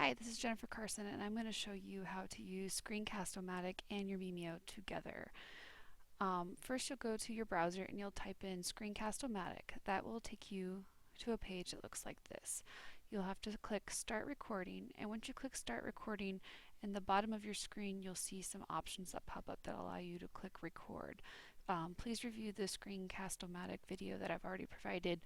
Hi, this is Jennifer Carson, and I'm going to show you how to use Screencast-O-Matic and your Mimio together. First, you'll go to your browser and you'll type in Screencast-O-Matic. That will take you to a page that looks like this. You'll have to click Start Recording, and once you click Start Recording, in the bottom of your screen you'll see some options that pop up that allow you to click Record. Please review the Screencast-O-Matic video that I've already provided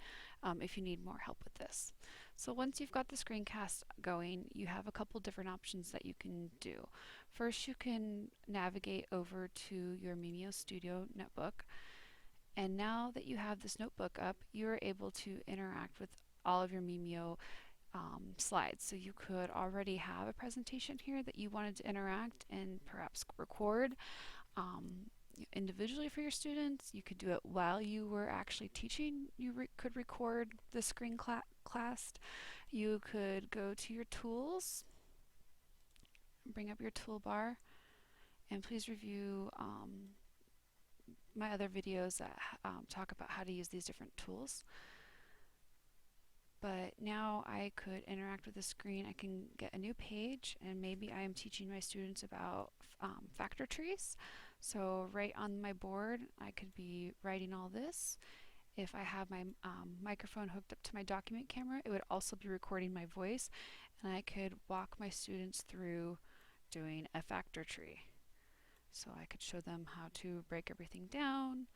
if you need more help with this. So once you've got the screencast going, you have a couple different options that you can do. First, you can navigate over to your Mimio Studio notebook, and now that you have this notebook up, you're able to interact with all of your Mimio slides. So you could already have a presentation here that you wanted to interact and perhaps record individually for your students. You could do it while you were actually teaching. You could record the screen class. You could go to your tools, bring up your toolbar, and please review my other videos that talk about how to use these different tools. But now I could interact with the screen. I can get a new page, and maybe I am teaching my students about factor trees. So right on my board, I could be writing all this. If I have my microphone hooked up to my document camera, it would also be recording my voice, and I could walk my students through doing a factor tree. So I could show them how to break everything down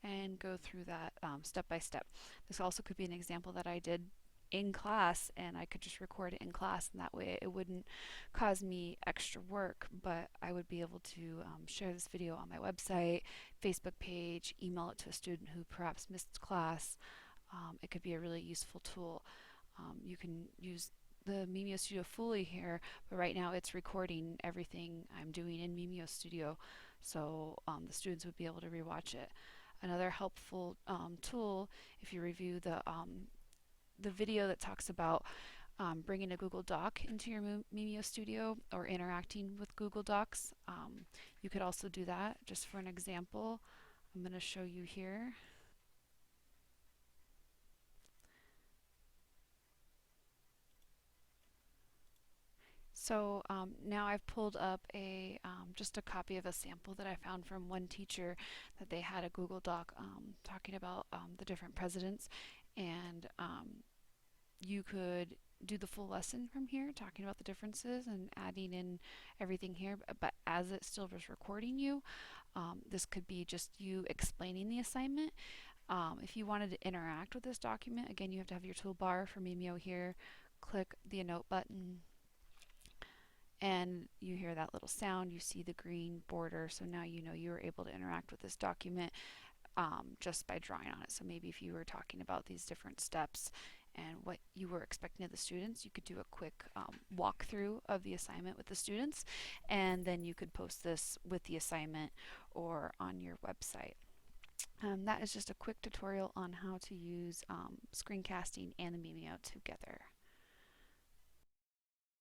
and go through that step by step. This also could be an example that I did in class, and I could just record it in class, and that way it wouldn't cause me extra work, but I would be able to share this video on my website, Facebook page, email it to a student who perhaps missed class. It could be a really useful tool. You can use the Mimio Studio fully here, but right now it's recording everything I'm doing in Mimio Studio, so the students would be able to rewatch it. Another helpful tool, if you review the video that talks about bringing a Google Doc into your Mimio Studio or interacting with Google Docs, you could also do that. Just for an example, I'm going to show you here. So now I've pulled up just a copy of a sample that I found from one teacher that they had a Google Doc talking about the different presidents, and you could do the full lesson from here, talking about the differences and adding in everything here, but as it still was recording you, this could be just you explaining the assignment. If you wanted to interact with this document, again, you have to have your toolbar for Mimio here, click the Note button, and you hear that little sound, you see the green border, so now you know you were able to interact with this document just by drawing on it. So maybe if you were talking about these different steps and what you were expecting of the students, you could do a quick walkthrough of the assignment with the students, and then you could post this with the assignment or on your website. That is just a quick tutorial on how to use screencasting and the Mimio together.